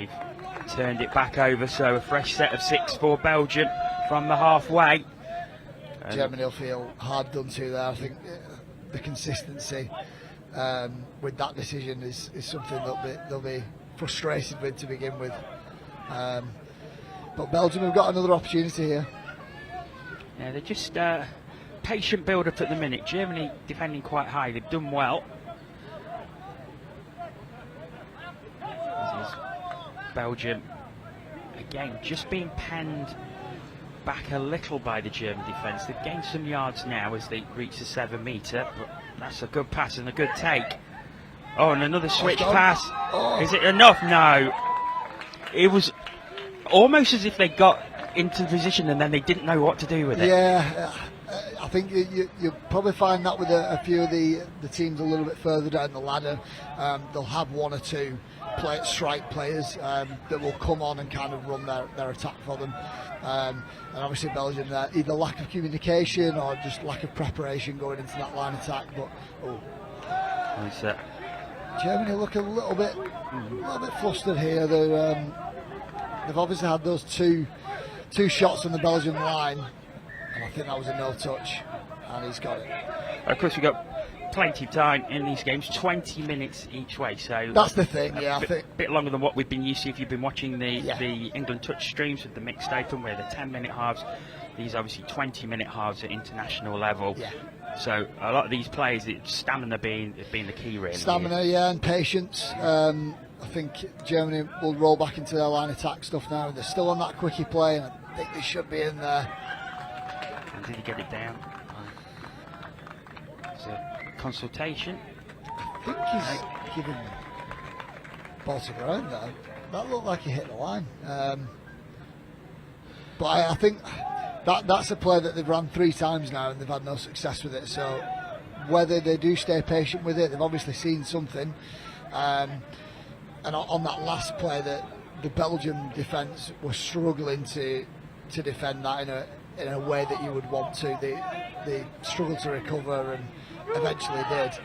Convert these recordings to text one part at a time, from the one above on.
they've turned it back over, so a fresh set of 6 for Belgium from the halfway. Germany will feel hard done to there. I think the consistency with that decision is something they'll be frustrated with to begin with. But Belgium have got another opportunity here. Yeah, they're just patient build-up at the minute. Germany defending quite high. They've done well. This is Belgium again just being penned back a little by the German defence. They've gained some yards now as they reach the 7 metre, but that's a good pass and a good take. Oh, and another switch pass. Oh. Is it enough? No. It was almost as if they got into the position and then they didn't know what to do with it. Yeah, I think you'll probably find that with a few of the teams a little bit further down the ladder. They'll have 1 or 2 strike players that will come on and kind of run their attack for them. And obviously Belgium, either lack of communication or just lack of preparation going into that line attack. But Germany look a little bit flustered here. They've obviously had those two shots on the Belgian line, and I think that was a no touch, and he's got it. Of course, we've got plenty of time in these games, 20 minutes each way, so that's the thing. Yeah, I think a bit longer than what we've been used to if you've been watching the England touch streams with the mixed open, where the 10-minute halves. These obviously 20-minute halves at international level. Yeah. So a lot of these players, stamina being the key really. Stamina, yeah, and patience. I think Germany will roll back into their line attack stuff now. They're still on that quickie play, and I think they should be in there. And did he get it down? It's a consultation. I think he's given ball to ground there. That looked like he hit the line. But I think that's a play that they've run 3 times now and they've had no success with it. So whether they do stay patient with it, they've obviously seen something. And on that last play, the Belgium defence was struggling to defend that in a way that you would want to. They struggled to recover and eventually did.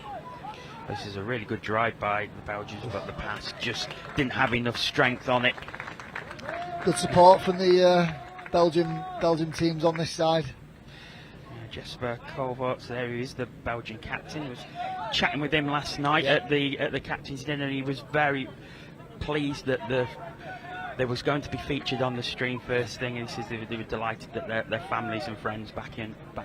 This is a really good drive by the Belgians, but the pass just didn't have enough strength on it. Good support from the Belgium teams on this side. Jesper Kovacs, there he is, the Belgian captain. I was chatting with him last night at the captain's dinner, and he was very pleased that there was going to be featured on the stream first thing, and he says they were delighted that their families and friends back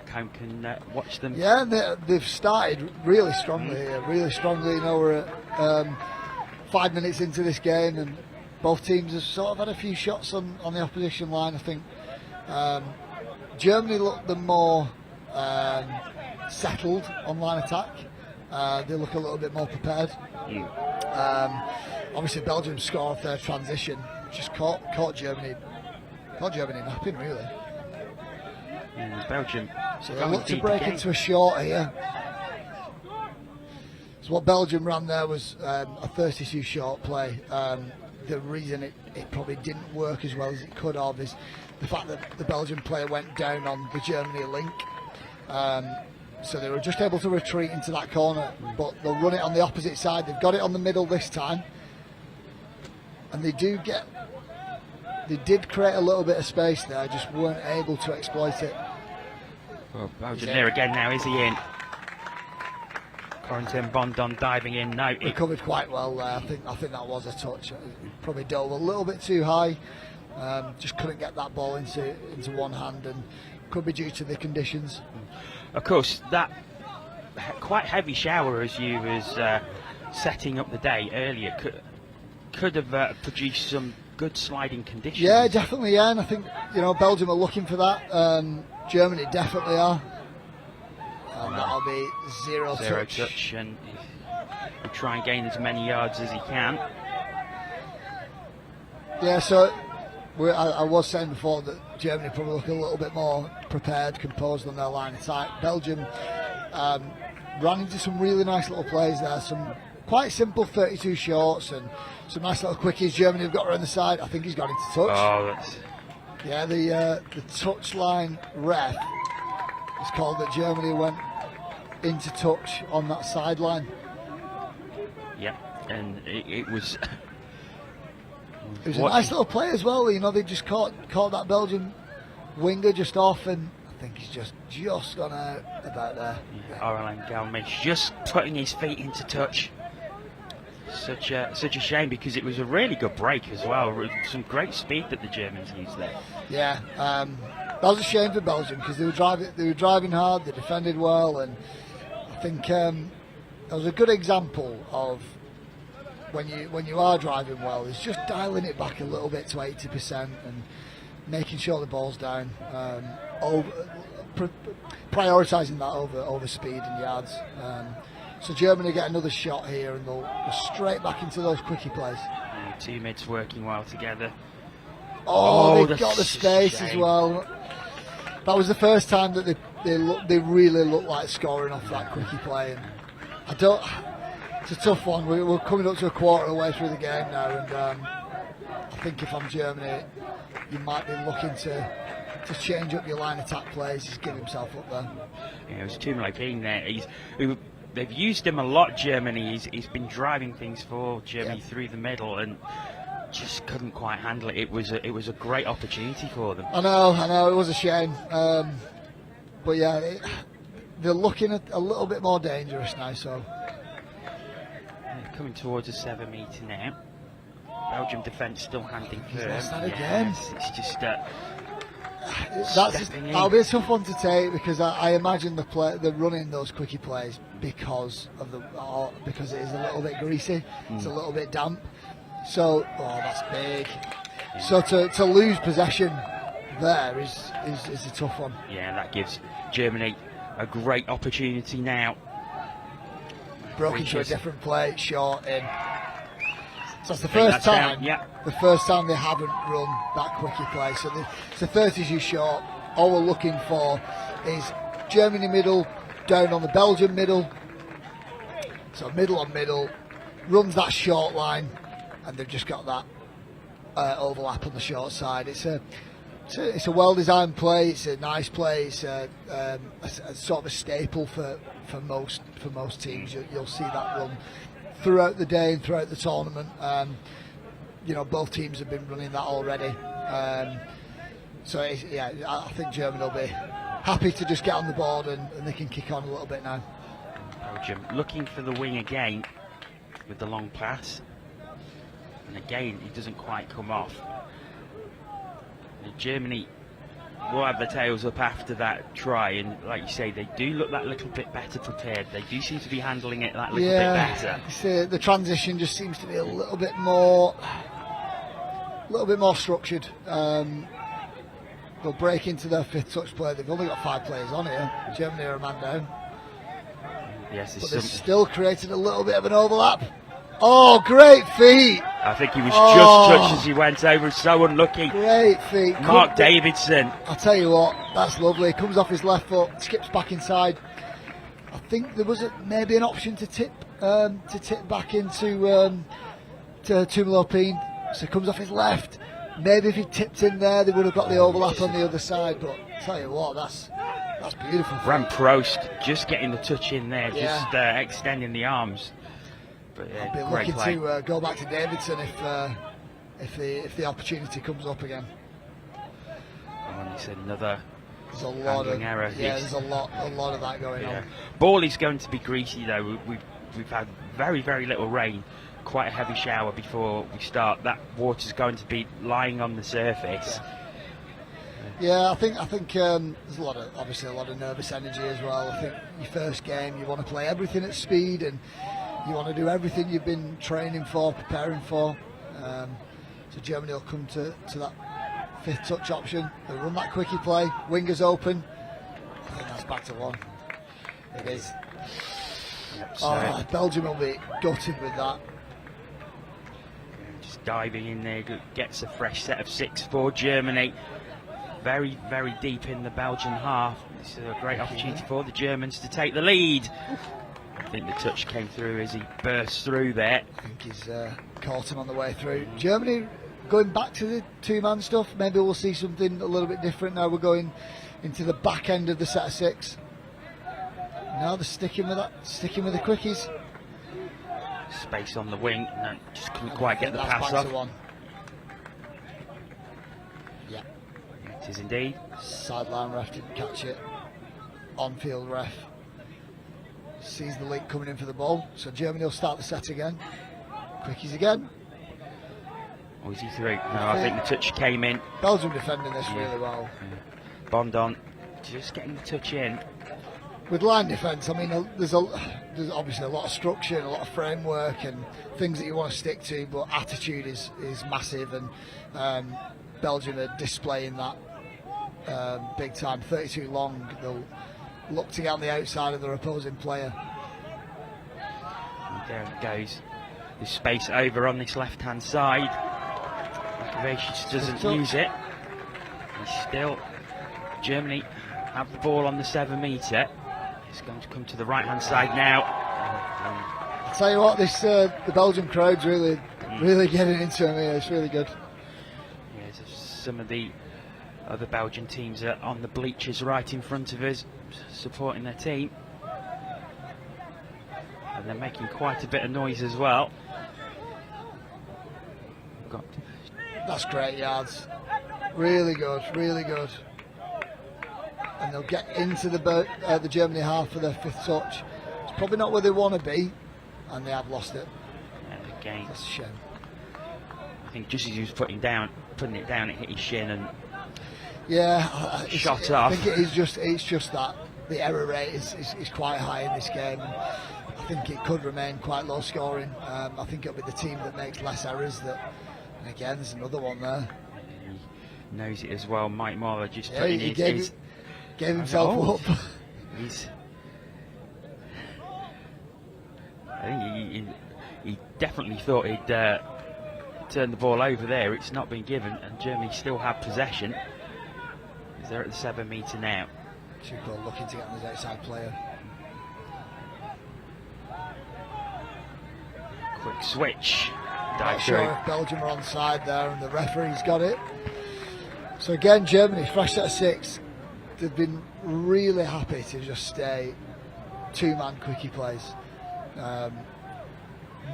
home can watch them. Yeah, they've started really strongly here, really strongly. You know, we're at 5 minutes into this game, and both teams have sort of had a few shots on the opposition line. I think Germany looked the more settled on line attack. They look a little bit more prepared. Obviously Belgium score off their transition, just caught Germany napping really. Belgium. So they look to break into a short here. So what Belgium ran there was a 32 short play. The reason it probably didn't work as well as it could have is the fact that the Belgian player went down on the Germany link. So they were just able to retreat into that corner, but they'll run it on the opposite side. They've got it on the middle this time, and they did create a little bit of space there, just weren't able to exploit it. Well, Belgium there again now, is he in? Corentin Bondon diving in. No, he recovered quite well there. I think that was a touch. Probably dove a little bit too high. Just couldn't get that ball into one hand, and could be due to the conditions. Of course, that quite heavy shower as you was setting up the day earlier could have produced some good sliding conditions. Yeah, definitely. Yeah, and I think Belgium are looking for that. Germany definitely are. And that'll be zero touch, and he'll try and gain as many yards as he can. Yeah, so I was saying before that Germany probably look a little bit more prepared, composed on their line attack. Belgium ran into some really nice little plays there, some quite simple 32 shorts and some nice little quickies. Germany have got around the side. I think he's got into touch. Oh, that's... Yeah, the touchline ref has called that Germany went into touch on that sideline. Yeah, and it was It was a nice little play as well. You know, they just caught that Belgian winger just off, and I think he's just gone out about there. Aurelien Galmiche just putting his feet into touch. Such a shame, because it was a really good break as well. Some great speed that the Germans used there. Yeah, that was a shame for Belgium, because they were driving hard, they defended well, and I think that was a good example of when you are driving well, is just dialing it back a little bit to 80% and making sure the ball's down, prioritising that over speed and yards. So Germany get another shot here, and they'll go straight back into those quickie plays. Two mids working well together. They've got the space as well. That was the first time that they really looked like scoring off that quickie play. And it's a tough one. We're coming up to a quarter of the way through the game now, and I think if I'm Germany, you might be looking to change up your line attack plays. Just give himself up there. Yeah, it was Tumlopine there. They've used him a lot, Germany. He's been driving things for Germany through the middle, and just couldn't quite handle it. It was a great opportunity for them. I know, it was a shame. But yeah, they're looking at a little bit more dangerous now. So coming towards a 7 metre now. Belgium defence still handing firm. Lost that again. It's just that'll be a tough one to take, because I imagine they're running those quickie plays because it is a little bit greasy. It's a little bit damp. So that's big. Yeah. So to lose possession there is a tough one. Yeah, that gives Germany a great opportunity now. Broke into a different play, short in. So it's the first time. The first time they haven't run that quickie play. So it's a 32 short. All we're looking for is Germany middle down on the Belgian middle. So middle on middle, runs that short line, and they've just got that overlap on the short side. It's a well-designed play. It's a nice play. It's a sort of a staple for most teams. You'll see that run throughout the day and throughout the tournament. Both teams have been running that already. I think Germany will be happy to just get on the board, and they can kick on a little bit now. Belgium looking for the wing again with the long pass, and again it doesn't quite come off. Germany will have their tails up after that try, and like you say, they do look that little bit better prepared. They do seem to be handling it that little bit better. The transition just seems to be a little bit more structured. They'll break into their fifth touch play. They've only got 5 players on here. Germany are a man down. Yes, but they've still created a little bit of an overlap. Oh, great feet! I think he was just touched as he went over. So unlucky. Great feet. Mark Davidson. I'll tell you what, that's lovely. Comes off his left foot, skips back inside. I think there was maybe an option to tip back into Tumlopine. So it comes off his left. Maybe if he tipped in there, they would have got the overlap on the other side. But I'll tell you what, that's beautiful. Ran Prost just getting the touch in there, just extending the arms. But, I'll be looking to go back to Davidson if the opportunity comes up again. And it's another there's a lot of error. There's a lot of that going on. Ball is going to be greasy though. We've had very, very little rain. Quite a heavy shower before we start. That water's going to be lying on the surface. Yeah, I think there's obviously a lot of nervous energy as well. I think your first game, you want to play everything at speed, and you want to do everything you've been training for, preparing for. So Germany will come to that fifth touch option. They run that quickie play. Wingers open. I think that's back to 1. It is. Belgium will be gutted with that. Just diving in there, gets a fresh set of 6 for Germany. Very, very deep in the Belgian half. This is a great opportunity for the Germans to take the lead. I think the touch came through as he burst through there. I think he's caught him on the way through. Germany going back to the 2-man stuff. Maybe we'll see something a little bit different now. We're going into the back end of the set of 6. Now they're sticking with the quickies. Space on the wing, no, just couldn't quite get the pass off. Yeah. It is indeed. Sideline ref didn't catch it. On-field ref sees the link coming in for the ball, so Germany will start the set again. Quickies again. Or is he through? No, I think the touch came in. Belgium defending this really well. Bondon just getting the touch in. With line defence, I mean, there's obviously a lot of structure and a lot of framework and things that you want to stick to, but attitude is massive, and Belgium are displaying that big time. 32 long, they'll look to get on the outside of their opposing player. And there it goes. There's space over on this left-hand side. Makovacic doesn't use it. And still, Germany have the ball on the 7 metre. It's going to come to the right-hand side now. I'll tell you what, this the Belgian crowd's really getting into him here. It's really good. Yes, some of the other Belgian teams are on the bleachers right in front of us, supporting their team. And they're making quite a bit of noise as well. That's great yards. Really good, really good. And they'll get into the Germany half for their 5th touch. It's probably not where they want to be, and they have lost it. And again, that's a shame. I think just as he was putting it down, it hit his shin and shot off. I think it's just that the error rate is quite high in this game. And I think it could remain quite low scoring. I think it'll be the team that makes less errors that. And again, there's another one there. He knows it as well. Mike Mora just putting gave himself up. I think he definitely thought he'd turn the ball over there. It's not been given, and Germany still have possession. They're at the 7 metre now. Chuko looking to get on his outside player. Quick switch. Not sure if Belgium are on side there, and the referee's got it. So again, Germany, fresh set of 6. They've been really happy to just stay 2-man quickie plays.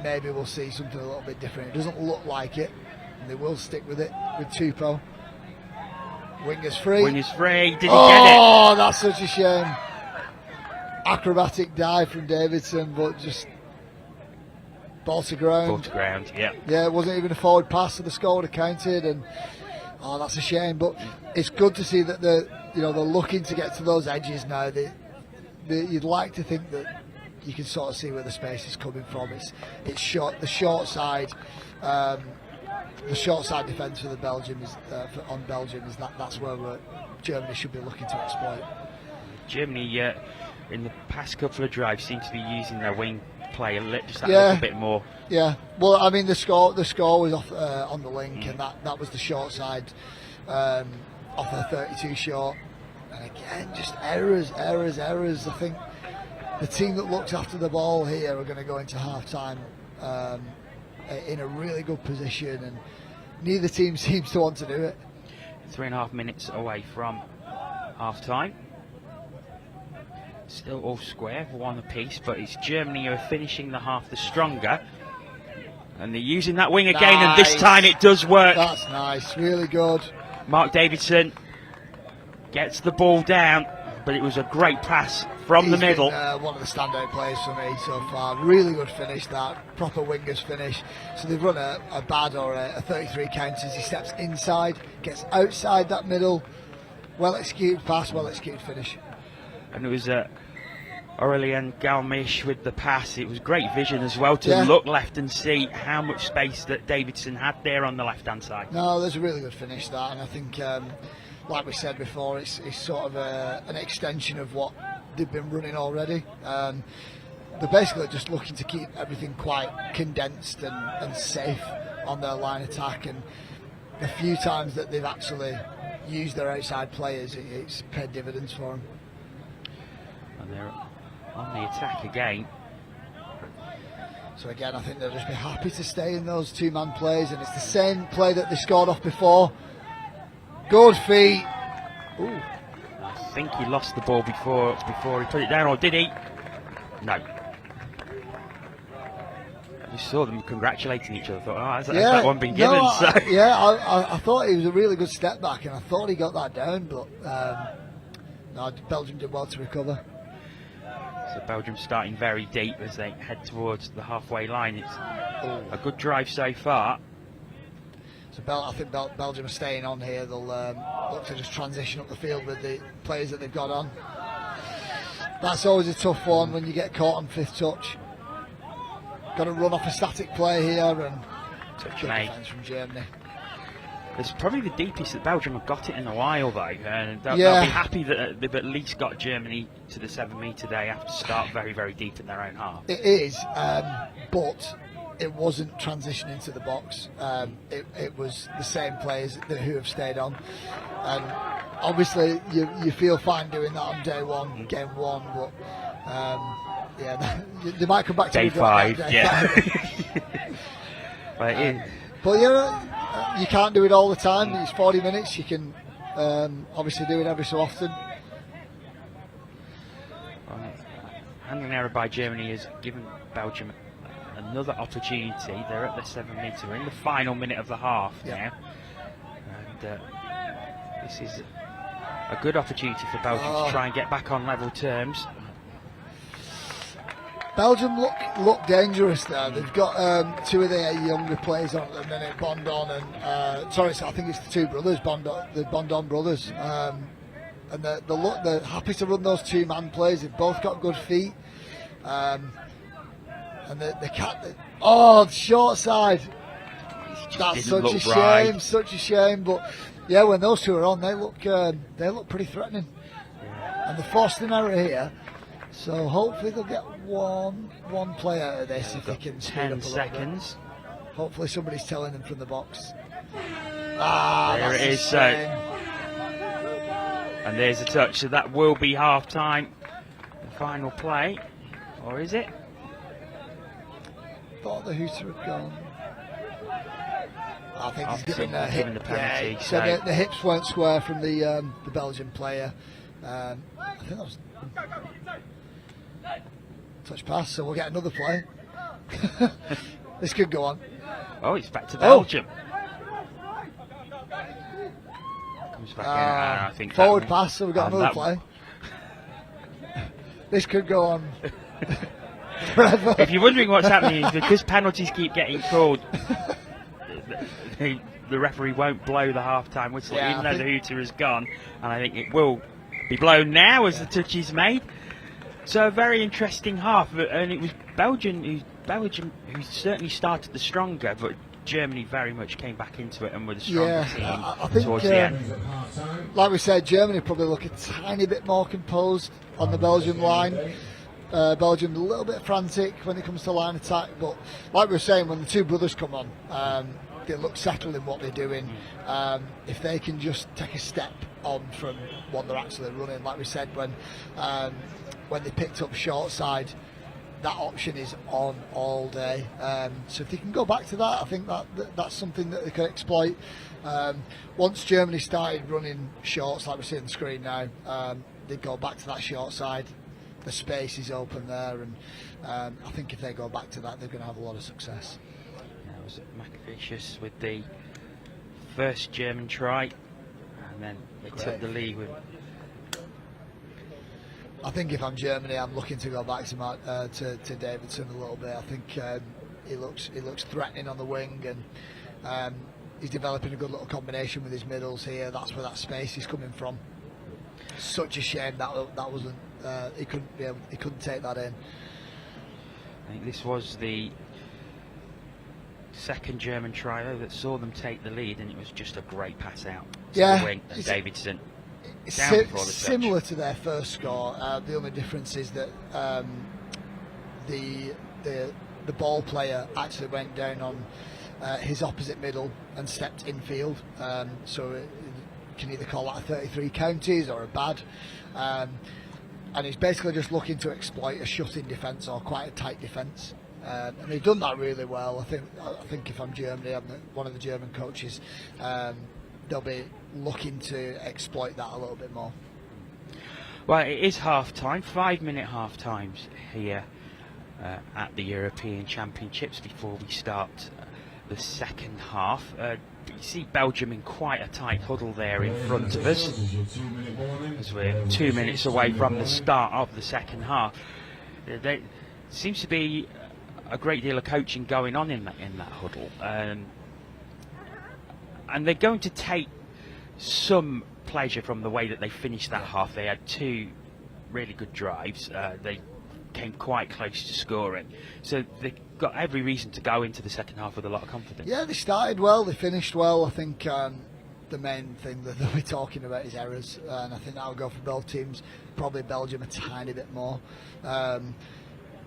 Maybe we'll see something a little bit different. It doesn't look like it, and they will stick with it with Tupou. Wingers free. Wingers free. Did he get it? Oh, that's such a shame. Acrobatic dive from Davidson, but just ball to ground. Ball to ground, yeah. Yeah, it wasn't even a forward pass, so the score would have counted, and that's a shame. But it's good to see that they're looking to get to those edges now. You'd like to think that you can sort of see where the space is coming from. It's short. The short side. The short side defence for the Belgium is that's where Germany should be looking to exploit. Germany, in the past couple of drives, seem to be using their wing play just that little bit more. Yeah. Well, I mean, the score was off on the link, and that was the short side off a 32 short. And again, just errors. I think the team that looks after the ball here are going to go into half time in a really good position, and neither team seems to want to do it. 3.5 minutes away from half time. Still all square, 1 apiece, but it's Germany who are finishing the half the stronger, and they're using that wing again, and this time it does work. That's nice, really good. Mark Davidson gets the ball down, but it was a great pass from the middle. One of the standout players for me so far. Really good finish, that proper wingers finish. So they've run a bad or a 33 count as he steps inside, gets outside that middle. Well executed pass, well executed finish. And it was Aurelien Galmiche with the pass. It was great vision as well to look left and see how much space that Davidson had there on the left hand side. No, there's a really good finish, that, and I think like we said before, it's sort of an extension of what they've been running already. They're basically just looking to keep everything quite condensed and safe on their line attack, and the few times that they've actually used their outside players, it's paid dividends for them. And they're on the attack again. So again, I think they'll just be happy to stay in those 2-man plays, and it's the same play that they scored off before. Good feet. Ooh. I think he lost the ball before he put it down, or did he? No. We saw them congratulating each other. Thought, oh, has that one been given? I thought it was a really good step back, and I thought he got that down, but no, Belgium did well to recover. So Belgium starting very deep as they head towards the halfway line. It's a good drive so far. So I think Belgium are staying on here. They'll look to just transition up the field with the players that they've got on. That's always a tough one when you get caught on fifth touch. Got to run off a static play here, and touch good made defence from Germany. It's probably the deepest that Belgium have got it in a while, though, and they'll be happy that they've at least got Germany to the 7 metre. They have to start very, very deep in their own half. It is, but it wasn't transitioning to the box. It was the same players who have stayed on, and obviously you feel fine doing that on day one, game one, but they might come back to day five. But you can't do it all the time. It's 40 minutes. You can obviously do it every so often. Handling error by Germany has given Belgium another opportunity. They're at the 7 metre. We're in the final minute of the half now, and this is a good opportunity for Belgium to try and get back on level terms. Belgium look dangerous there. They've got two of their younger players on at the minute, Bondon and I think it's the two brothers, the Bondon brothers, and they're happy to run those two-man plays. They've both got good feet, and they can't. Short side. That's such a shame, such a shame. But yeah, when those two are on, they look pretty threatening, and they're forced an error here. So hopefully they'll get one play out of this if they can speed up a 10 seconds. Hopefully somebody's telling them from the box. There it is. And there's a touch. So that will be half time. The final play, or is it? Thought the hooter had gone. I think he's given the penalty. Yeah, so the hips weren't square from the Belgian player. I think that was touch pass, so we'll get another play. This could go on. Oh, it's back to Belgium. Comes back in, I think forward pass, so we've got another play. This could go on forever. If you're wondering what's happening, it's because penalties keep getting called. The referee won't blow the half-time whistle, even though the hooter is gone, and I think it will be blown now as the touch is made. So a very interesting half, and it was Belgium who certainly started the stronger, but Germany very much came back into it and were the stronger team I think, towards the end. Like we said, Germany probably look a tiny bit more composed on the Belgium line. Belgium a little bit frantic when it comes to line attack, but like we were saying, when the two brothers come on, they look settled in what they're doing. If they can just take a step on from what they're actually running, like we said, when they picked up short side, that option is on all day. So if they can go back to that, I think that's something that they can exploit. Once Germany started running shorts, like we see on the screen now, they go back to that short side. The space is open there, and I think if they go back to that, they're going to have a lot of success. That was Macavicius with the first German try, and then they took the lead with. I think if I'm Germany, I'm looking to go back to Davidson a little bit. I think he looks threatening on the wing, and he's developing a good little combination with his middles here. That's where that space is coming from. Such a shame that wasn't. He couldn't take that in. I think this was the second German try that saw them take the lead, and it was just a great pass out to the wing, and Davidson. Similar to their first score, the only difference is that the ball player actually went down on his opposite middle and stepped infield, so you can either call that a 33 counties or a bad, and he's basically just looking to exploit a shut-in defence or quite a tight defence, and they've done that really well. I think if I'm Germany, I'm one of the German coaches, they'll be looking to exploit that a little bit more. Well, it is half time, 5 minute half times here, at the European Championships before we start the second half. You see Belgium in quite a tight huddle there in front of us, as we're 2 minutes away from the start of the second half. There seems to be a great deal of coaching going on in that huddle, and they're going to take some pleasure from the way that they finished that half. They had 2 really good drives. They came quite close to scoring, so they've got every reason to go into the second half with a lot of confidence. Yeah, they started well, they finished well. I think the main thing that they'll be talking about is errors, and I think that'll go for both teams. Probably Belgium a tiny bit more.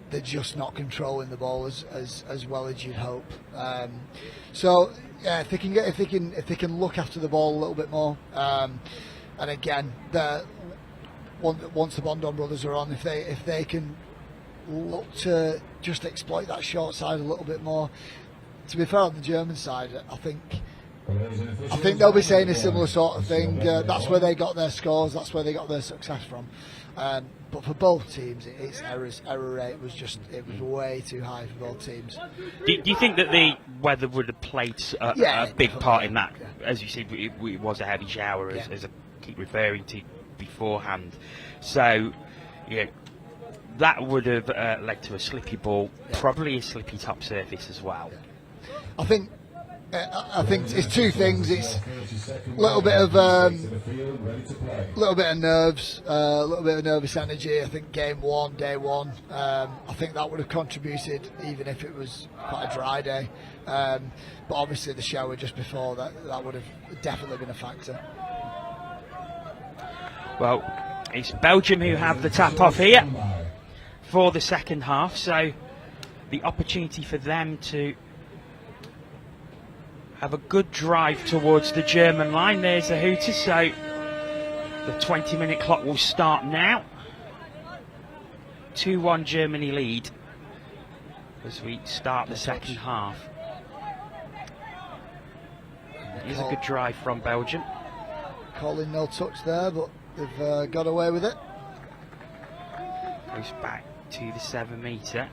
They're just not controlling the ball as well as you'd hope. So yeah, if they can look after the ball a little bit more, and again, once the Bondon brothers are on, if they can look to just exploit that short side a little bit more. To be fair, on the German side, I think they'll be saying a similar sort of thing. That's where they got their scores. That's where they got their success from. But for both teams, it's errors. Error rate was way too high for both teams. Do you think that the weather would have played a big part in that? Yeah. As you said, it was a heavy shower, as I keep referring to beforehand. So, yeah, that would have led to a slippy ball, probably a slippy top surface as well. Yeah. I think it's 2 things. It's a little bit of nerves, a little bit of nervous energy. I think day one, I think that would have contributed, even if it was quite a dry day. But obviously the shower just before that would have definitely been a factor. Well, it's Belgium who have the tap off here for the second half, so the opportunity for them to have a good drive towards the German line. There's the hooter, so the 20-minute clock will start now. 2-1 Germany lead as we start the second half. It is a good drive from Belgium. Calling no touch there, but they've got away with it. Goes back to the 7 metre.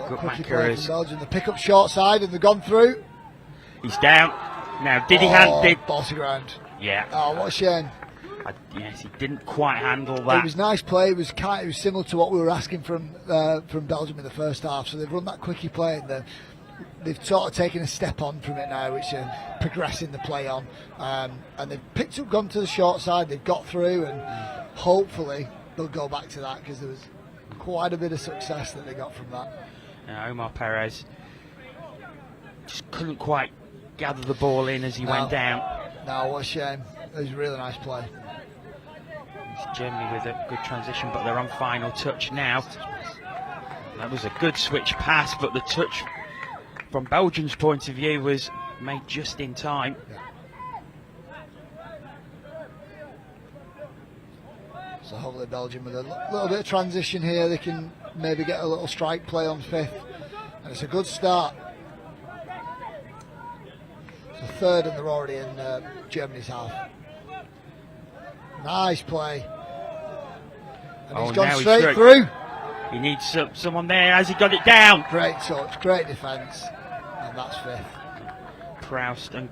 Good play from Belgium. They pick up short side and they've gone through. He's down. Now, did he handle? Ball to ground. Yeah. Oh, what a shame. Yes, he didn't quite handle that. It was nice play. It was similar to what we were asking from Belgium in the first half. So they've run that quickie play and they've sort of taken a step on from it now, which are progressing the play on. And they've gone to the short side. They've got through, and hopefully they'll go back to that, because there was quite a bit of success that they got from that. Omar Perez just couldn't quite gather the ball in as he went down. No, what a shame. It was a really nice play. It's Germany with a good transition, but they're on final touch now. That was a good switch pass, but the touch from Belgium's point of view was made just in time. Yeah. So hopefully Belgium, with a little bit of transition here, they can maybe get a little strike play on 5th. And it's a good start. It's the 3rd and they're already in Germany's half. Nice play. And he's gone straight through. He needs someone there. Has he got it down? Great touch, great defence. And that's 5th. Proust and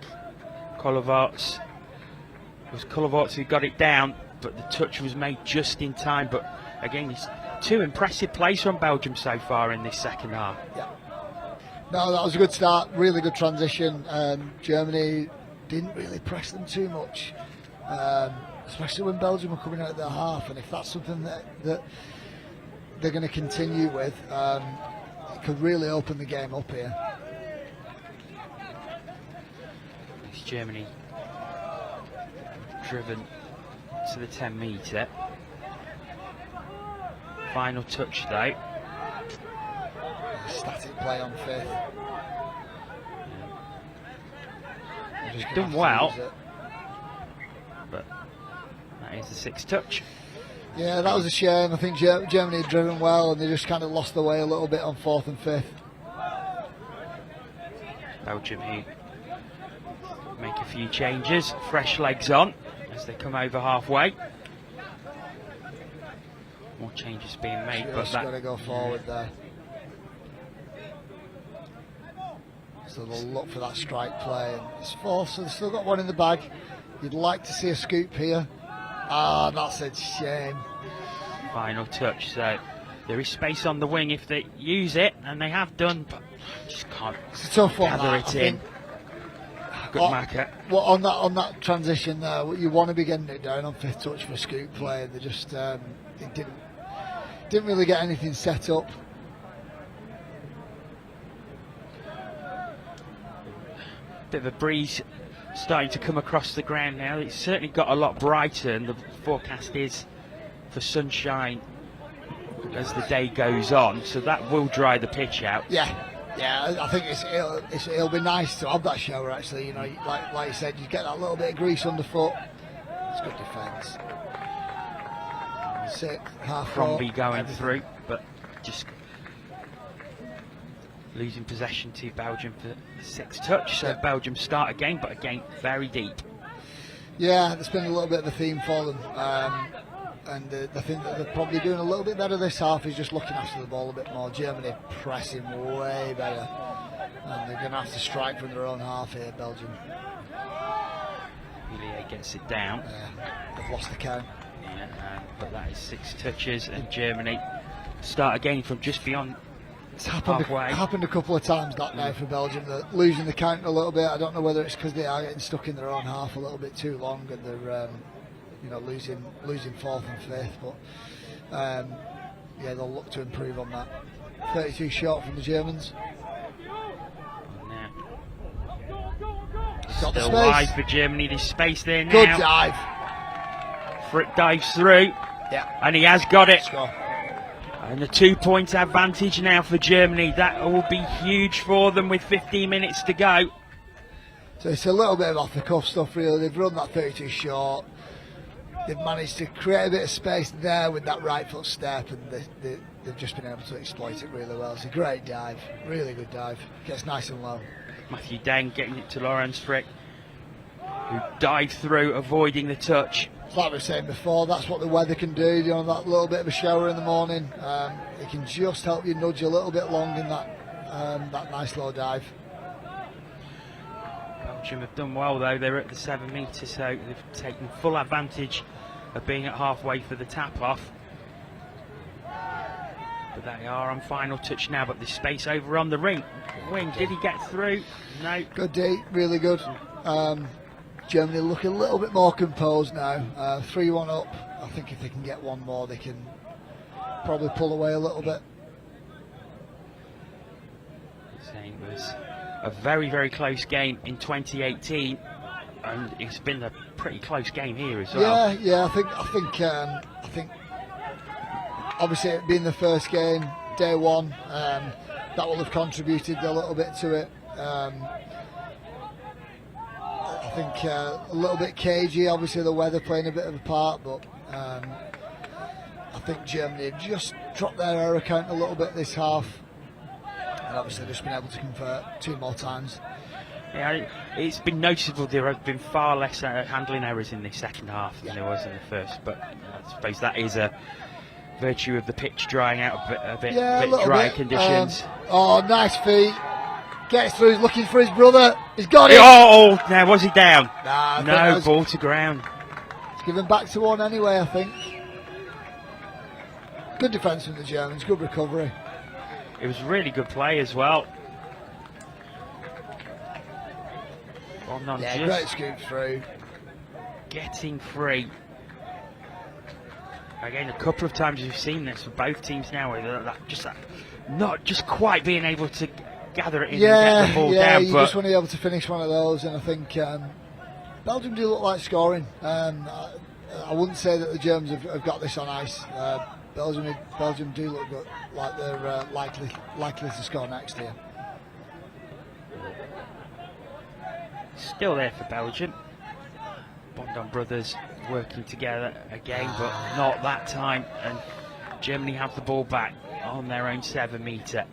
Kolovats. It was Kolovats who got it down, but the touch was made just in time. But again, it's 2 impressive plays from Belgium so far in this second half. Yeah. No, that was a good start, really good transition. Germany didn't really press them too much, especially when Belgium were coming out of their half. And if that's something that they're going to continue with, it could really open the game up here. It's Germany driven to the 10 metre. Final touch though. Static play on 5th. He's done well, but that is the 6th touch. Yeah, that was a shame. I think Germany had driven well and they just kind of lost their way a little bit on 4th and 5th. Belgium who make a few changes, fresh legs on as they come over halfway. More changes being made, but Just got to go forward there. So they'll look for that strike play. And it's 4, so they've still got one in the bag. You'd like to see a scoop here. Ah, that's a shame. Final touch, so there is space on the wing if they use it, and they have done, but just can't It's a tough one, gather it in. Good marker. Well, on that transition there, you want to be getting it down on 5th touch for a scoop play. They just it didn't really get anything set up. Bit of a breeze starting to come across the ground now. It's certainly got a lot brighter, and the forecast is for sunshine as the day goes on, so that will dry the pitch out. Yeah, I think it'll be nice to have that shower actually. You know, like you said, you get that little bit of grease underfoot. It's good defence. 6, half Crombie going everything through, but just losing possession to Belgium for 6th touch. So Belgium start again, but again very deep. Yeah, there's been a little bit of a theme for them. And the thing that they're probably doing a little bit better this half is just looking after the ball a bit more. Germany pressing way better, and they're going to have to strike from their own half here, Belgium. Villiers gets it down. They've lost the count. But that is 6 touches, and Germany start again from just beyond. It's happened a couple of times that now for Belgium. They're losing the count a little bit. I don't know whether it's because they are getting stuck in their own half a little bit too long, and they're losing 4th and 5th. But they'll look to improve on that. 32 short from the Germans. Got still wide for Germany. There's space there now. Good dive. Frick dives through. Yeah. And he has got it. Score. And a 2-point advantage now for Germany. That will be huge for them with 15 minutes to go. So it's a little bit of off the cuff stuff really. They've run that 32 short. They've managed to create a bit of space there with that right foot step, and they've just been able to exploit it really well. It's a great dive, really good dive. Gets nice and low. Matthew Deng getting it to Lorenz Frick, who dived through, avoiding the touch. Like we were saying before, that's what the weather can do. You know, that little bit of a shower in the morning, it can just help you nudge a little bit long in that nice low dive. Belgium have done well though. They're at the 7 metre, so they've taken full advantage of being at halfway for the tap off. But they are on final touch now. But there's space over on the wing. Did he get through? No. Good D, really good. Germany look a little bit more composed now. 3-1 up. I think if they can get one more, they can probably pull away a little bit. Saying it was a very, very close game in 2018, and it's been a pretty close game here as well. Yeah. I think obviously it being the first game, day one, that will have contributed a little bit to it. I think a little bit cagey, obviously the weather playing a bit of a part, but I think Germany have just dropped their error count a little bit this half, and obviously just been able to convert 2 more times. Yeah, it's been noticeable there have been far less handling errors in the second half than there was in the first, but I suppose that is a virtue of the pitch drying out a bit dry conditions. Oh, nice feet. Gets through, he's looking for his brother. He's got it. Oh, now was he down? Nah, no, ball to ground. It's given back to one anyway, I think. Good defence from the Germans, good recovery. It was really good play as well. Great scoop through. Getting free. Again, a couple of times we've seen this for both teams now, where not just quite being able to gather it in and get the ball down. You just want to be able to finish one of those, and I think Belgium do look like scoring. I wouldn't say that the Germans have got this on ice. Belgium do look good, like they're likely to score next here. Still there for Belgium. Bondon brothers working together again, but not that time, and Germany have the ball back on their own 7 metre.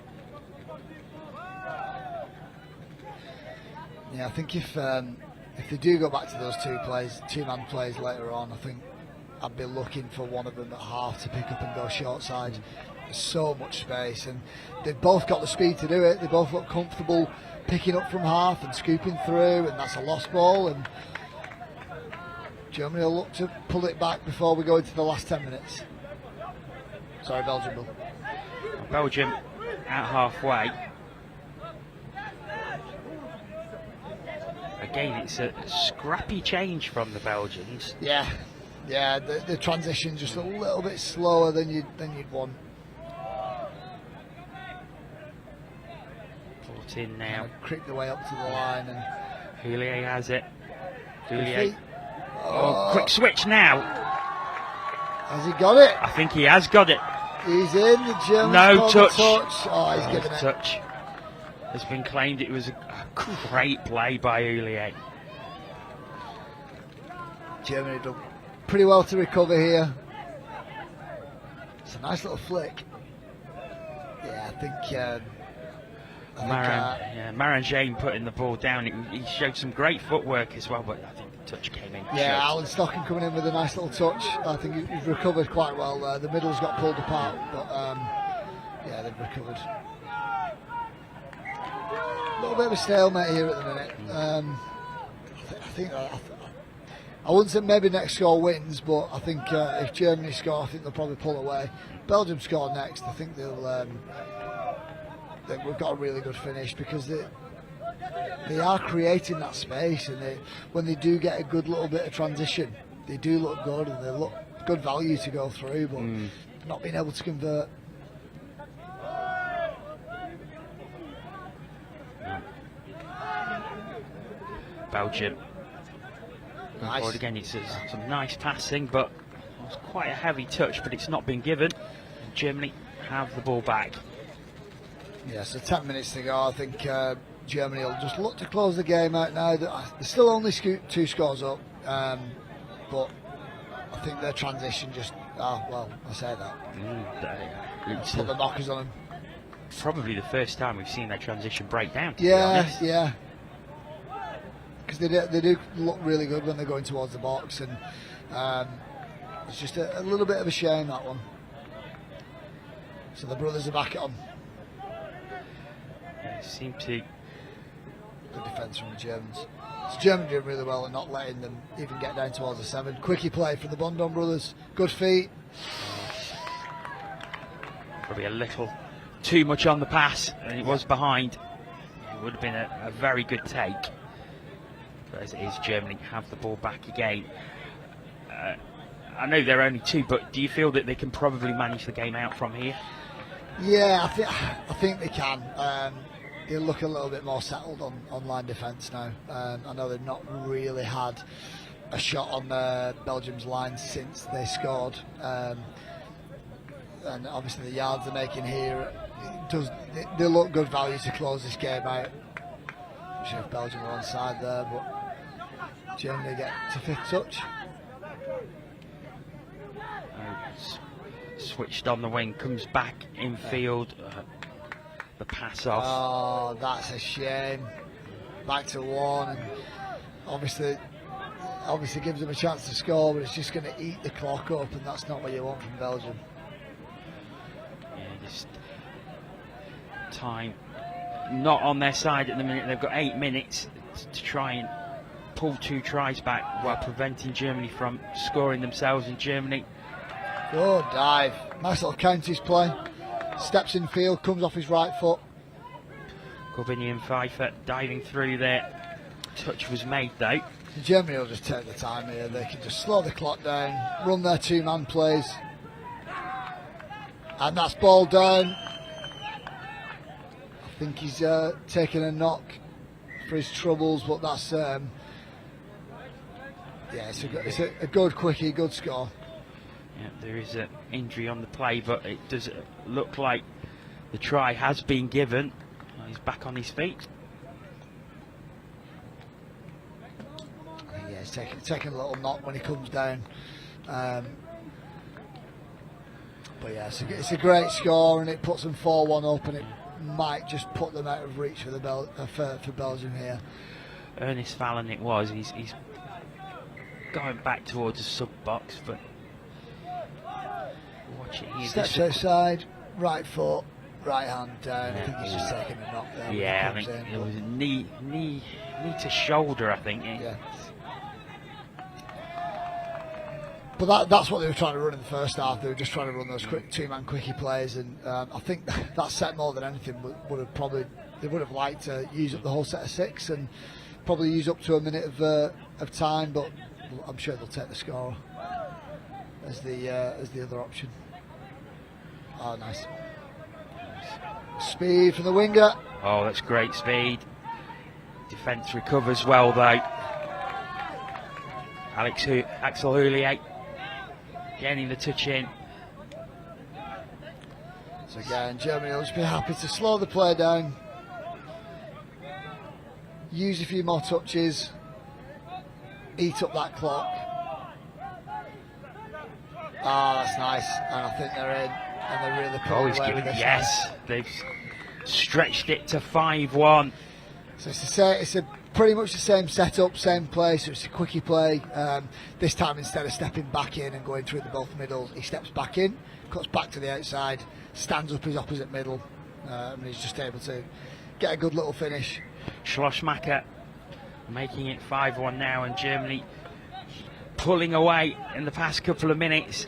Yeah, I think if they do go back to those two-man plays later on, I think I'd be looking for one of them at half to pick up and go short side. There's so much space, and they've both got the speed to do it. They both look comfortable picking up from half and scooping through, and that's a lost ball, and Germany will look to pull it back before we go into the last 10 minutes. Sorry, Belgium will. Belgium out halfway. Again, it's a scrappy change from the Belgians. Yeah, the transition just a little bit slower than you'd want. Brought in now. Creep the way up to the line, and Houllier has it. Houllier. feet. Oh, quick switch now. Has he got it? I think he has got it. He's in. The Germans No called touch. the touch. Oh, he's given it. Touch has been claimed. It was a great play by Houllier. Germany done pretty well to recover here. It's a nice little flick. Yeah, I think. Maran Jane putting the ball down. He showed some great footwork as well, but I think the touch came in. Yeah, short. Alan Stocking coming in with a nice little touch. I think he's recovered quite well there. The middle's got pulled apart, but yeah, they've recovered. A little bit of a stalemate here at the minute. I wouldn't say maybe next score wins, but I think if Germany score, I think they'll probably pull away. Belgium score next, I think we've got a really good finish, because they are creating that space, and when they do get a good little bit of transition, they do look good, and they look good value to go through, but not being able to convert. Belgium. Nice. Forward again, it's some nice passing, but it's quite a heavy touch, but it's not been given. Germany have the ball back. Yeah, so 10 minutes to go. I think Germany will just look to close the game out now. They're still only 2 scores up, but I think their transition just, I say that. It's Put the knockers on them. probably the first time we've seen their transition break down, to be Yeah, honest. yeah. Because they do look really good when they're going towards the box, and it's just a little bit of a shame, that one. So the brothers are back on. They seem to. Good defence from the Germans. So Germany doing really well and not letting them even get down towards the 7. Quickie play for the Bondon brothers. Good feet. Probably a little too much on the pass, and it was behind. It would have been a very good take. But as it is, Germany have the ball back again. I know they're only 2, but do you feel that they can probably manage the game out from here? Yeah, I think they can. They look a little bit more settled on line defence now. I know they've not really had a shot on Belgium's line since they scored. And obviously the yards they're making here, they look good value to close this game out. I'm sure if Belgium are onside there, but Germany get to 5th touch. Switched on the wing, comes back infield. The pass off. Oh, that's a shame. Back to 1, and obviously gives them a chance to score, but it's just going to eat the clock up, and that's not what you want from Belgium. Yeah, just time not on their side at the minute. They've got 8 minutes to try and pull 2 tries back while preventing Germany from scoring themselves. And Germany. Good dive. Nice little counties play. Steps in field, comes off his right foot. Corbinian and Pfeiffer diving through there. Touch was made though. Germany will just take the time here. They can just slow the clock down, run their 2-man plays. And that's ball down. I think he's taken a knock for his troubles, but that's it's a good quickie, good score. Yeah, there is an injury on the play, but it does look like the try has been given. He's back on his feet. Yeah, he's taking a little knock when he comes down. But yeah, it's a great score, and it puts them 4-1 up, and it might just put them out of reach for Belgium here. Ernest Fallon it was. He's going back towards the sub box, but Watch it here. Steps outside, right foot, right hand down. I think he's just taking a knock there. Yeah, I think it was knee to shoulder, I think. Yeah. But that's what they were trying to run in the first half. They were just trying to run those quick two-man quickie plays, and I think that set more than anything would have liked to use up the whole set of 6 and probably use up to a minute of time. But I'm sure they'll take the score as the other option. Oh, nice speed from the winger. Oh, that's great speed. Defence recovers well though. Axel Houllier getting the touch in. So again, Germany will just be happy to slow the play down, use a few more touches, eat up that clock. Ah, that's nice, and I think they're in, and they're really pulling away with this. Yes, they've stretched it to 5-1. So it's pretty much the same setup, same play, so it's a quickie play. This time, instead of stepping back in and going through the both middles, he steps back in, cuts back to the outside, stands up his opposite middle, and he's just able to get a good little finish. Schlossmacher making it 5-1 now, and Germany pulling away in the past couple of minutes.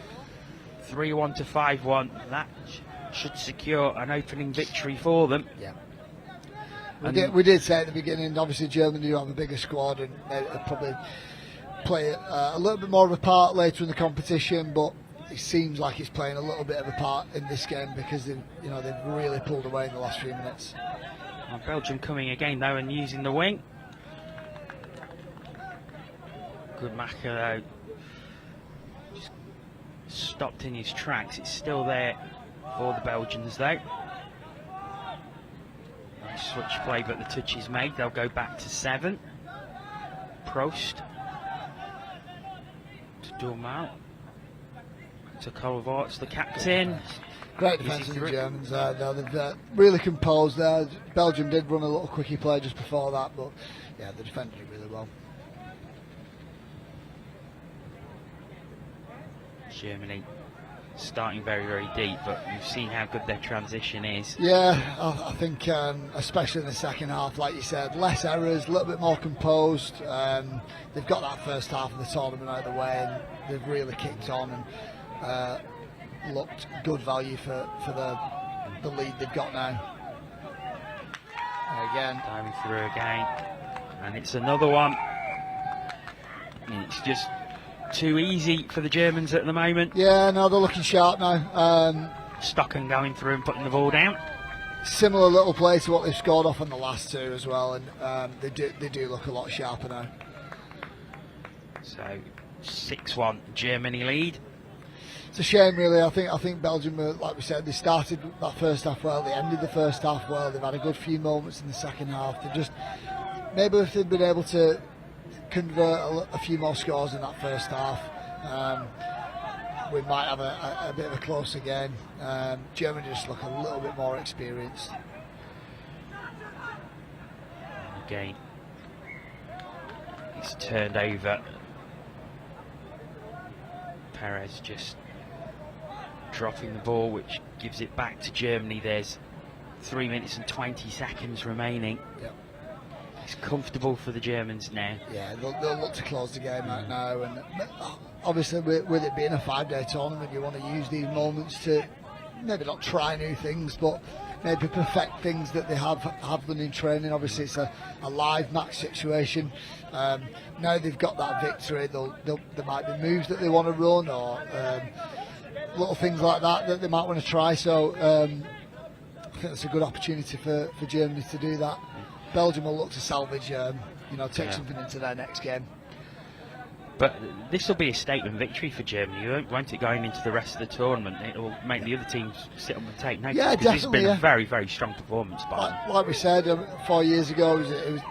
3-1 to 5-1. That should secure an opening victory for them. Yeah. We did say at the beginning, obviously Germany do have a bigger squad and they'll probably play a little bit more of a part later in the competition, but it seems like it's playing a little bit of a part in this game because they've really pulled away in the last few minutes. Well, Belgium coming again though and using the wing. Good Macher though, just stopped in his tracks. It's still there for the Belgians though. Nice switch play, but the touch is made. They'll go back to 7. Prost to Dormal to Kovacs, the captain. Great defence of the Germans there. They've really composed there. Belgium did run a little quickie play just before that, but yeah, they defended it really well. Germany starting very, very deep, but you've seen how good their transition is. Yeah, I think especially in the second half, like you said, less errors, a little bit more composed. They've got that first half of the tournament out of the way, and they've really kicked on and looked good value for the lead they've got now. Again, Diving through again, and it's another one. And it's just too easy for the Germans at the moment. Yeah, no, they're looking sharp now. Stocken going through and putting the ball down. Similar little play to what they've scored off on the last 2 as well, and they do look a lot sharper now. So 6-1 Germany lead. It's a shame, really. I think Belgium, like we said, they started that first half well, they ended the first half well, they've had a good few moments in the second half. They just, maybe if they'd been able to convert a few more scores in that first half, we might have a bit of a closer game. Germany just look a little bit more experienced. Again, it's turned over. Perez just dropping the ball, which gives it back to Germany. There's 3 minutes and 20 seconds remaining. Yep. It's comfortable for the Germans now. Yeah, they'll look to close the game out now, and obviously with it being a 5-day tournament, you want to use these moments to maybe not try new things, but maybe perfect things that they have done in training. Obviously it's a live match situation. Now they've got that victory, there might be moves that they want to run, or little things like that they might want to try, so I think it's a good opportunity for Germany to do that. Belgium will look to salvage, take something into their next game. But this will be a statement victory for Germany, won't it, going into the rest of the tournament? It will make the other teams sit up and take notice. Yeah, definitely. This has been a very, very strong performance by them. Like we said 4 years ago,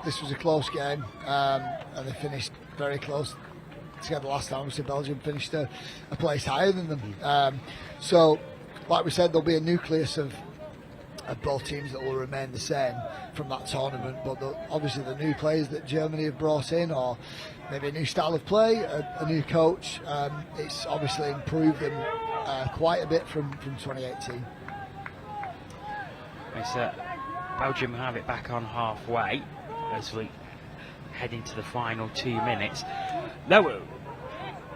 this was a close game, and they finished very close together last time. Obviously, Belgium finished a place higher than them. So, like we said, there'll be a nucleus of both teams that will remain the same from that tournament, but obviously the new players that Germany have brought in, or maybe a new style of play, a new coach, it's obviously improved them quite a bit from 2018. It's Belgium have it back on halfway as we head into the final 2 minutes.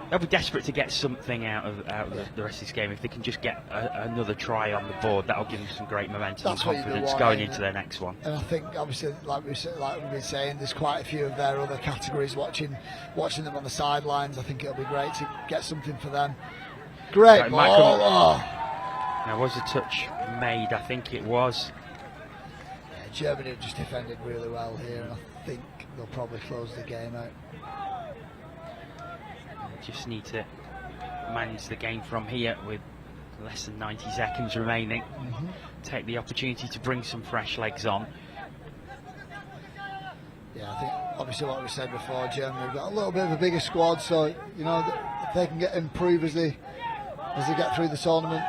They'll be desperate to get something out of the rest of this game. If they can just get another try on the board, that'll give them some great momentum and confidence going into their next one. And I think, obviously, like we've been saying, there's quite a few of their other categories watching them on the sidelines. I think it'll be great to get something for them. Great ball. Now, was a touch made? I think it was. Yeah, Germany have just defended really well here, and I think they'll probably close the game out. Just need to manage the game from here with less than 90 seconds remaining. Take the opportunity to bring some fresh legs on. Yeah, I think obviously what we said before, Germany have got a little bit of a bigger squad, so you know if they can improve as they get through the tournament.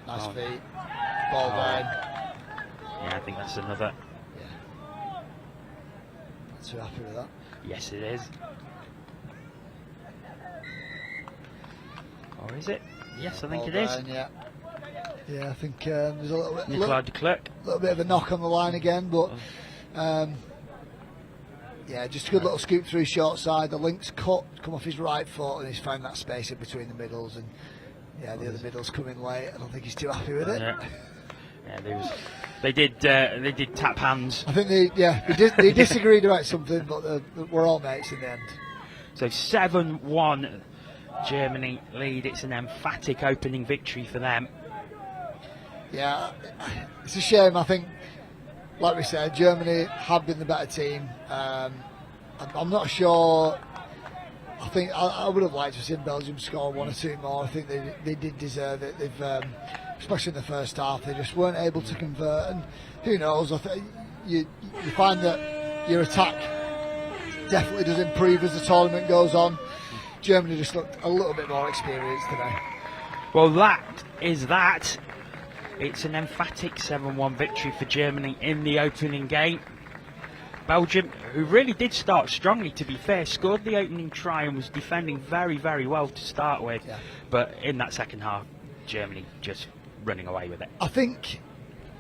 Nice feet, ball down. Yeah, I think that's another. Yeah, not too happy with that. Yes, it is. Or is it? Yes, I think it is. Yeah, I think there's a little bit of a knock on the line again, but yeah, just a good little scoop through short side. The link's cut, come off his right foot, and he's found that space in between the middles, and yeah, the other middles come in late. I don't think he's too happy with it. Yeah, they did tap hands. I think they disagreed about something, but we're all mates in the end. So 7-1. Germany lead. It's an emphatic opening victory for them. Yeah, it's a shame. I think, like we said, Germany have been the better team. I'm not sure. I think I would have liked to have seen Belgium score one or two more. I think they did deserve it. They've, especially in the first half, they just weren't able to convert. And who knows? I think you find that your attack definitely does improve as the tournament goes on. Germany just looked a little bit more experienced today. Well, that is that. It's an emphatic 7-1 victory for Germany in the opening game. Belgium, who really did start strongly, to be fair, scored the opening try and was defending very, very well to start with. Yeah. But in that second half, Germany just running away with it. I think,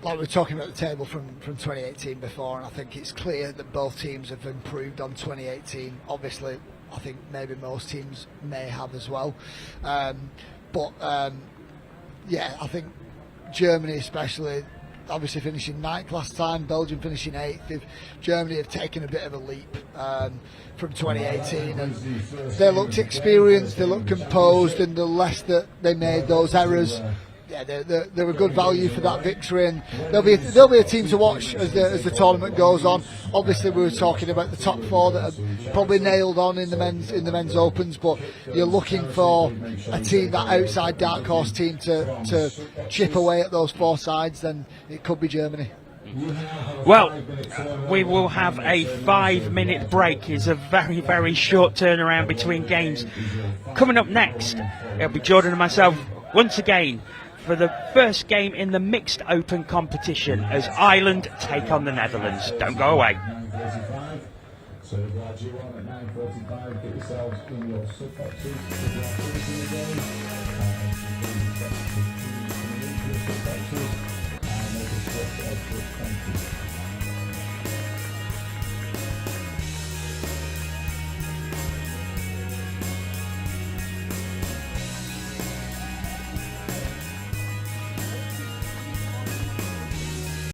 like we were talking about the table from 2018 before, and I think it's clear that both teams have improved on 2018. Obviously, I think maybe most teams may have as well. Yeah, I think Germany especially, obviously finishing 9th last time, Belgium finishing 8th. Germany have taken a bit of a leap from 2018, and they looked experienced, they looked composed, and the less that they made those errors, yeah, they're a good value for that victory, and they'll be a team to watch as the tournament goes on. Obviously, we were talking about the top four that are probably nailed on in the men's opens, but you're looking for a team, that outside dark horse team, to chip away at those four sides. Then it could be Germany. Well, we will have a 5-minute break. It's a very, very short turnaround between games. Coming up next, it'll be Jordan and myself once again for the first game in the mixed open competition as Ireland take on the Netherlands. Don't go away. So glad you on at 9:45. Get yourselves in your sub-boxes. And make a switch of 20.